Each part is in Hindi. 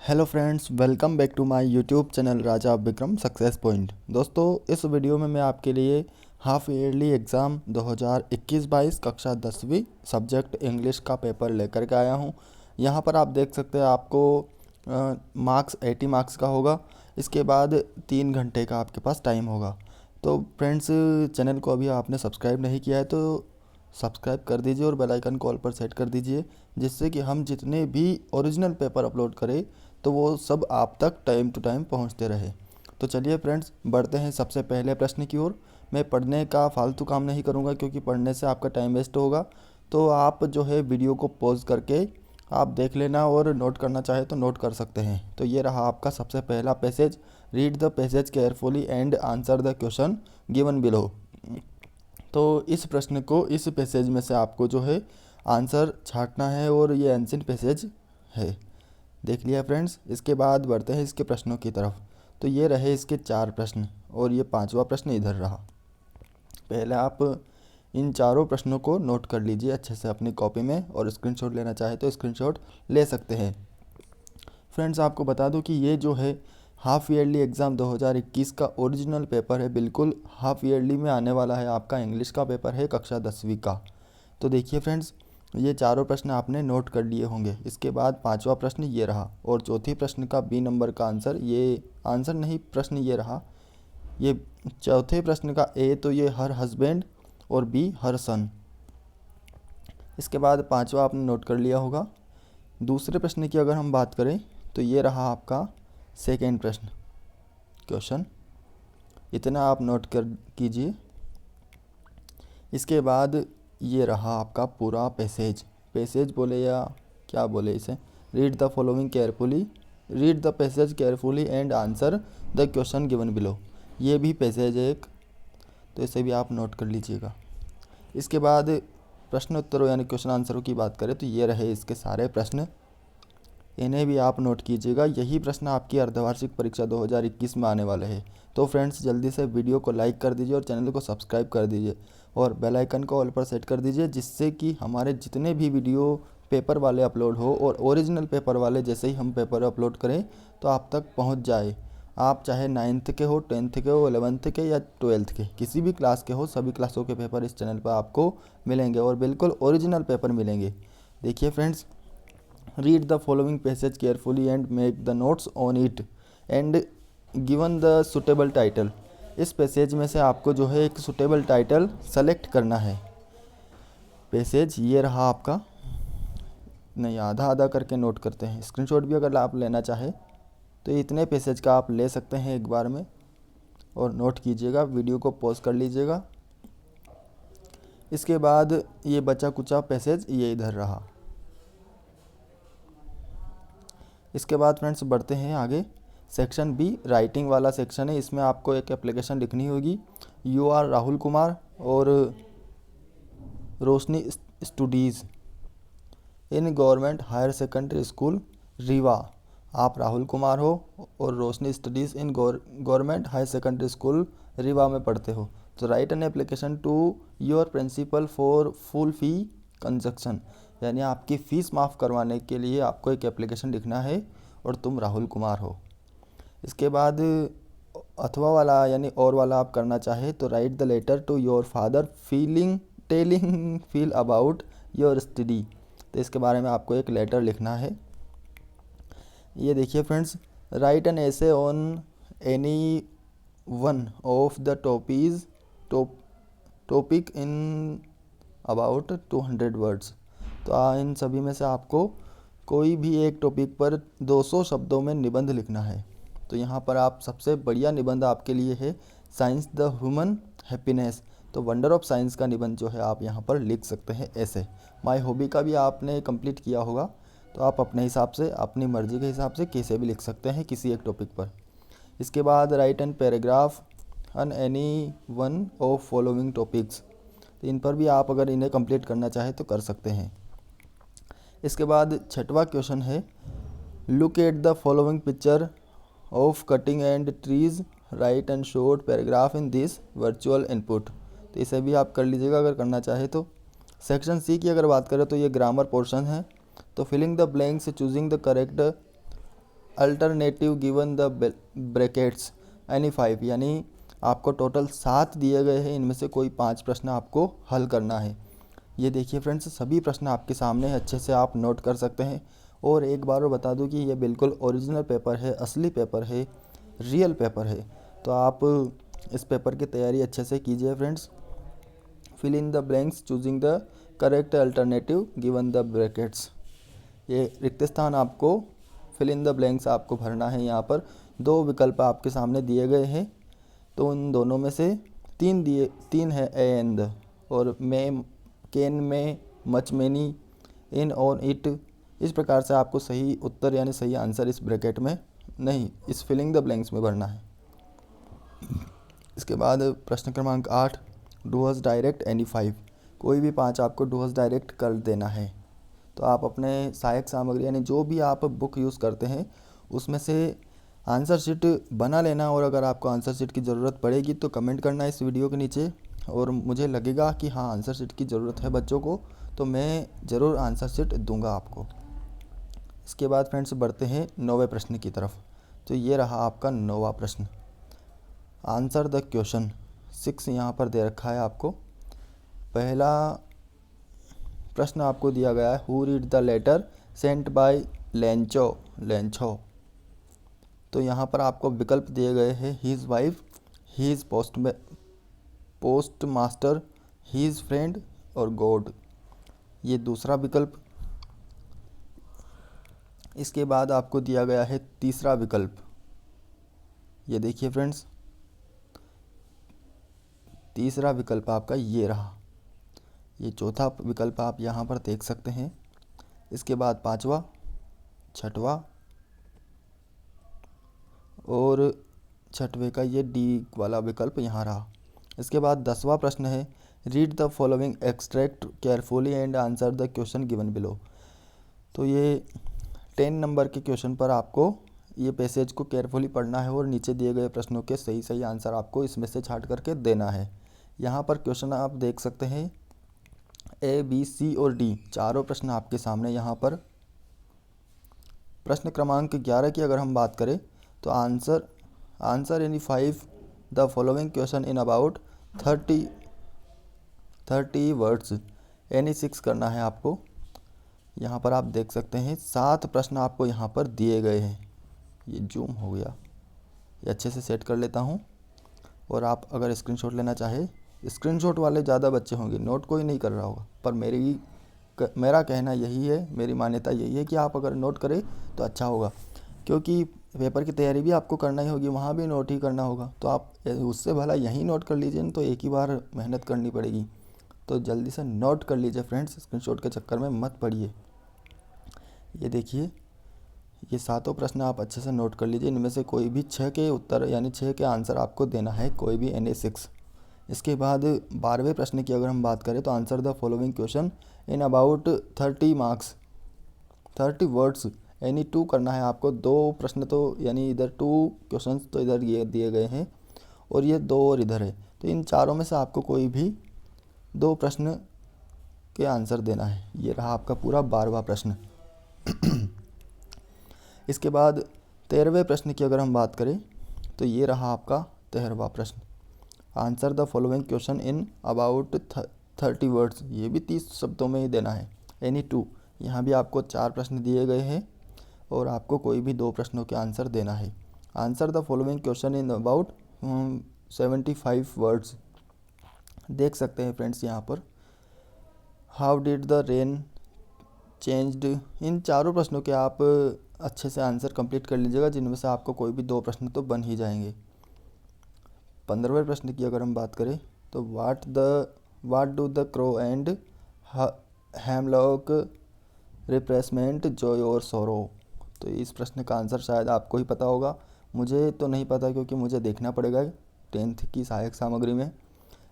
Hello friends, welcome back to my YouTube channel Raja Vikram success point. दोस्तों, इस वीडियो में मैं आपके लिए हाफ ईयरली एग्ज़ाम 2021-22 कक्षा 10वीं सब्जेक्ट इंग्लिश का पेपर लेकर के आया हूं। यहां पर आप देख सकते हैं आपको मार्क्स 80 मार्क्स का होगा। इसके बाद 3 घंटे का आपके पास टाइम होगा। तो फ्रेंड्स, चैनल को अभी आपने सब्सक्राइब नहीं किया है तो सब्सक्राइब कर दीजिए और बेल आइकन को ऑल पर सेट कर दीजिए, जिससे कि हम जितने भी ओरिजिनल पेपर अपलोड करें तो वो सब आप तक टाइम टू टाइम पहुंचते रहे। तो चलिए फ्रेंड्स, बढ़ते हैं सबसे पहले प्रश्न की ओर। मैं पढ़ने का फालतू काम नहीं करूंगा, क्योंकि पढ़ने से आपका टाइम वेस्ट होगा। तो आप जो है वीडियो को पॉज करके आप देख लेना, और नोट करना चाहे तो नोट कर सकते हैं। तो ये रहा आपका सबसे पहला passage. Read the passage carefully and answer the question given below. तो इस प्रश्न को इस पैसेज में से आपको जो है आंसर छांटना है, और ये एंशिएंट पैसेज है। देख लिया फ्रेंड्स। इसके बाद बढ़ते हैं इसके प्रश्नों की तरफ। तो ये रहे इसके 4 प्रश्न, और ये 5वां प्रश्न इधर रहा। पहले आप इन चारों प्रश्नों को नोट कर लीजिए अच्छे से अपनी कॉपी में, और स्क्रीनशॉट लेना चाहे तो स्क्रीनशॉट ले सकते हैं। फ्रेंड्स, आपको बता दूं कि ये जो है हाफ़ ईयरली एग्ज़ाम 2021 का ओरिजिनल पेपर है। बिल्कुल हाफ़ ईयरली में आने वाला है आपका इंग्लिश का पेपर है कक्षा 10वीं का। तो देखिए फ्रेंड्स, ये चारों प्रश्न आपने नोट कर लिए होंगे। इसके बाद 5वां प्रश्न ये रहा, और चौथी प्रश्न का बी नंबर का आंसर, ये आंसर नहीं प्रश्न ये रहा। ये चौथे प्रश्न का ए तो ये हर हस्बैंड, और बी हर सन। इसके बाद 5वां आपने नोट कर लिया होगा। दूसरे प्रश्न की अगर हम बात करें तो ये रहा आपका सेकेंड प्रश्न क्वेश्चन। इतना आप नोट कर कीजिए। इसके बाद ये रहा आपका पूरा पैसेज। पैसेज बोले या क्या बोले इसे। Read the following carefully, read the passage carefully and answer the question given below. ये भी पैसेज है एक, तो इसे भी आप नोट कर लीजिएगा। इसके बाद प्रश्न उत्तरों यानी क्वेश्चन आंसरों की बात करें तो ये रहे इसके सारे प्रश्न। इन्हें भी आप नोट कीजिएगा। यही प्रश्न आपकी अर्धवार्षिक परीक्षा 2021 में आने वाले हैं। तो फ्रेंड्स, जल्दी से वीडियो को लाइक कर दीजिए और चैनल को सब्सक्राइब कर दीजिए, और बेल आइकन को ऑल पर सेट कर दीजिए, जिससे कि हमारे जितने भी वीडियो पेपर वाले अपलोड हो और ओरिजिनल पेपर वाले जैसे ही हम पेपर अपलोड करें तो आप तक पहुंच जाए। आप चाहे 9th के हो, 10th के हो, 11th के या 12th के, किसी भी क्लास के हो, सभी क्लासों के पेपर इस चैनल पर आपको मिलेंगे, और बिल्कुल ओरिजिनल पेपर मिलेंगे। देखिए friends, read the following passage carefully and make the notes on it and given the suitable title। इस पैसेज में से आपको जो है एक सुटेबल टाइटल सेलेक्ट करना है। पैसेज ये रहा आपका। नहीं, आधा आधा करके नोट करते हैं। स्क्रीनशॉट भी अगर आप लेना चाहे तो इतने पैसेज का आप ले सकते हैं एक बार में, और नोट कीजिएगा। वीडियो को पॉज कर लीजिएगा। इसके बाद ये बचा कुचा पैसेज ये इधर रहा। इसके बाद फ्रेंड्स बढ़ते हैं आगे। सेक्शन बी राइटिंग वाला सेक्शन है। इसमें आपको एक एप्लीकेशन लिखनी होगी। यू आर राहुल कुमार और Roshni studies in government higher secondary school Rewa. आप राहुल कुमार हो और Roshni studies in government higher secondary school Rewa में पढ़ते हो। तो write an application to your principal for full fee concession, यानी आपकी फ़ीस माफ़ करवाने के लिए आपको एक एप्लीकेशन लिखना है, और तुम राहुल कुमार हो। इसके बाद अथवा वाला यानी और वाला आप करना चाहे तो write the letter to your father feel about your study. तो इसके बारे में आपको एक लेटर लिखना है। ये देखिए friends, right an essay on any one of the topic in about 200 words. तो इन सभी में से आपको कोई भी एक टॉपिक पर 200 शब्दों में निबंध लिखना है। तो यहाँ पर आप सबसे बढ़िया निबंध आपके लिए है साइंस द ह्यूमन हैप्पीनेस। तो वंडर ऑफ साइंस का निबंध जो है आप यहाँ पर लिख सकते हैं ऐसे। माय हॉबी का भी आपने कंप्लीट किया होगा, तो आप अपने हिसाब से अपनी मर्ज़ी के हिसाब से कैसे भी लिख सकते हैं किसी एक टॉपिक पर। इसके बाद write an paragraph on any one of following topics. तो इन पर भी आप अगर इन्हें कंप्लीट करना चाहें तो कर सकते हैं। इसके बाद 6वां क्वेश्चन है look at the following picture of cutting and trees, right and short paragraph in this virtual input. तो इसे भी आप कर लीजिएगा अगर करना चाहे तो। सेक्शन सी की अगर बात करें तो ये ग्रामर पोर्शन है। तो filling the blanks, choosing the correct alternative given the brackets any 5, यानी आपको टोटल 7 दिए गए हैं, इनमें से कोई 5 प्रश्न आपको हल करना है। ये देखिए फ्रेंड्स, सभी प्रश्न आपके सामने हैं, अच्छे से आप नोट कर सकते हैं। और एक बार और बता दूं कि ये बिल्कुल ओरिजिनल पेपर है, असली पेपर है, रियल पेपर है। तो आप इस पेपर की तैयारी अच्छे से कीजिए friends. Fill in the blanks choosing the correct alternative given the brackets. ये रिक्त स्थान आपको फिल इन द ब्लैंक्स आपको भरना है। यहाँ पर 2 विकल्प आपके सामने दिए गए हैं, तो उन दोनों में से 3 है ए एंड द, और में, कैन में, much, many, in, on, it. इस प्रकार से आपको सही उत्तर यानी सही आंसर इस ब्रैकेट में नहीं, इस फिलिंग द ब्लैंक्स में भरना है। इसके बाद प्रश्न क्रमांक 8, डू अस डायरेक्ट एनी 5। कोई भी 5 आपको डू अस डायरेक्ट कर देना है। तो आप अपने सहायक सामग्री यानी जो भी आप बुक यूज़ करते हैं उसमें से आंसर शीट बना लेना, और अगर आपको आंसर शीट की ज़रूरत पड़ेगी तो कमेंट करना इस वीडियो के नीचे, और मुझे लगेगा कि हाँ आंसर शीट की ज़रूरत है बच्चों को, तो मैं ज़रूर आंसर शीट दूंगा आपको। इसके बाद फ्रेंड्स बढ़ते हैं 9वें प्रश्न की तरफ। तो ये रहा आपका 9वां प्रश्न, आंसर द क्वेश्चन। 6 यहाँ पर दे रखा है आपको। पहला प्रश्न आपको दिया गया है, who read the letter sent by Lencho. तो यहाँ पर आपको विकल्प दिए गए हैं, his wife, his postmaster, his friend और गॉड। ये दूसरा विकल्प। इसके बाद आपको दिया गया है तीसरा विकल्प। ये देखिए फ्रेंड्स, तीसरा विकल्प आपका ये रहा। ये चौथा विकल्प आप यहाँ पर देख सकते हैं। इसके बाद 5वां, 6वां और 6वें का ये डी वाला विकल्प यहाँ रहा। इसके बाद 10वां प्रश्न है, read the following extract carefully and answer the question given below. तो ये 10 नंबर के क्वेश्चन पर आपको ये पैसेज को केयरफुली पढ़ना है और नीचे दिए गए प्रश्नों के सही आंसर आपको इसमें से छांट करके देना है। यहाँ पर क्वेश्चन आप देख सकते हैं, ए, बी, सी और डी चारों प्रश्न आपके सामने यहाँ पर। प्रश्न क्रमांक 11 की अगर हम बात करें तो answer any 5 the following question in about 30 words. Any 6 करना है आपको। यहाँ पर आप देख सकते हैं 7 प्रश्न आपको यहाँ पर दिए गए हैं। ये जूम हो गया, ये अच्छे से सेट कर लेता हूँ। और आप अगर स्क्रीनशॉट लेना चाहे, स्क्रीनशॉट वाले ज़्यादा बच्चे होंगे, नोट कोई नहीं कर रहा होगा, पर मेरा कहना यही है, मेरी मान्यता यही है कि आप अगर नोट करें तो अच्छा होगा, क्योंकि पेपर की तैयारी भी आपको करना ही होगी, वहाँ भी नोट ही करना होगा। तो आप उससे भला यहीं नोट कर लीजिए न, तो एक ही बार मेहनत करनी पड़ेगी। तो जल्दी से नोट कर लीजिए फ्रेंड्स, स्क्रीनशॉट के चक्कर में मत पड़िए। ये देखिए, ये 7 प्रश्न आप अच्छे से नोट कर लीजिए। इनमें से कोई भी 6 के उत्तर यानी 6 के आंसर आपको देना है, कोई भी एनी 6। इसके बाद 12वें प्रश्न की अगर हम बात करें तो answer the following question in about 30 marks, 30 words. Any 2 करना है आपको। 2 प्रश्न तो यानी इधर 2 क्वेश्चंस तो इधर ये दिए गए हैं, और ये 2 और इधर है। तो इन चारों में से आपको कोई भी 2 प्रश्न के आंसर देना है। ये रहा आपका पूरा 12वां प्रश्न। इसके बाद 13वें प्रश्न की अगर हम बात करें तो ये रहा आपका 13वां प्रश्न, answer the following question in about 30 words. ये भी 30 शब्दों में ही देना है। एनी 2, यहाँ भी आपको 4 प्रश्न दिए गए हैं और आपको कोई भी 2 प्रश्नों के आंसर देना है। Answer the following question in about 75 words. देख सकते हैं फ्रेंड्स यहाँ पर, how did the rain changed. इन चारों प्रश्नों के आप अच्छे से आंसर कंप्लीट कर लीजिएगा, जिनमें से आपको कोई भी 2 प्रश्न तो बन ही जाएंगे। 15वें प्रश्न की अगर हम बात करें तो what do the crow and hemlock represent joy और सोरो। तो इस प्रश्न का आंसर शायद आपको ही पता होगा, मुझे तो नहीं पता, क्योंकि मुझे देखना पड़ेगा 10th की सहायक सामग्री में।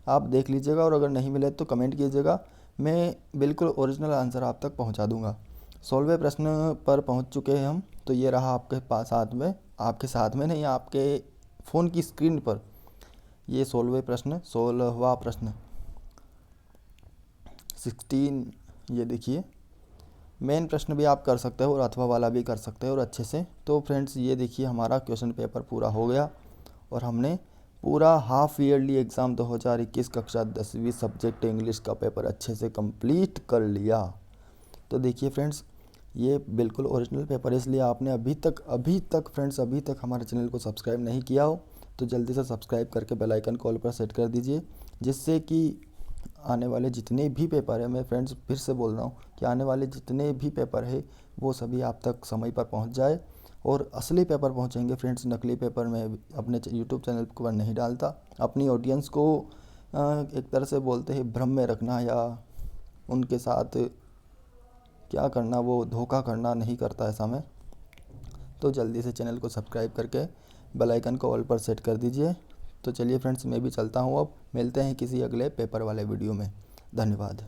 आप देख लीजिएगा और अगर नहीं मिले तो कमेंट कीजिएगा, मैं बिल्कुल ओरिजिनल आंसर आप तक पहुंचा दूंगा। 16वें प्रश्न पर पहुंच चुके हैं हम। तो ये रहा आपके पास आपके साथ में नहीं, आपके फ़ोन की स्क्रीन पर ये 16वां प्रश्न 16। ये देखिए, मेन प्रश्न भी आप कर सकते हो और अथवा वाला भी कर सकते हो और अच्छे से। तो फ्रेंड्स ये देखिए हमारा क्वेश्चन पेपर पूरा हो गया और हमने पूरा हाफ ईयरली एग्ज़ाम 2021 कक्षा 10वीं सब्जेक्ट इंग्लिश का पेपर अच्छे से कंप्लीट कर लिया। तो देखिए फ्रेंड्स ये बिल्कुल ओरिजिनल पेपर है, इसलिए आपने अभी तक फ्रेंड्स अभी तक हमारे चैनल को सब्सक्राइब नहीं किया हो तो जल्दी से सब्सक्राइब करके बेल आइकन कॉल पर सेट कर दीजिए, जिससे कि आने वाले जितने भी पेपर है, मैं फ्रेंड्स फिर से बोल रहा हूँ कि आने वाले जितने भी पेपर है वो सभी आप तक समय पर पहुँच जाए। और असली पेपर पहुँचेंगे फ्रेंड्स, नकली पेपर में अपने यूट्यूब चैनल पर नहीं डालता। अपनी ऑडियंस को एक तरह से बोलते हैं भ्रम में रखना या उनके साथ क्या करना, वो धोखा करना नहीं करता ऐसा मैं। तो जल्दी से चैनल को सब्सक्राइब करके बेल आइकन को ऑल पर सेट कर दीजिए। तो चलिए फ्रेंड्स मैं भी चलता हूँ, अब मिलते हैं किसी अगले पेपर वाले वीडियो में। धन्यवाद।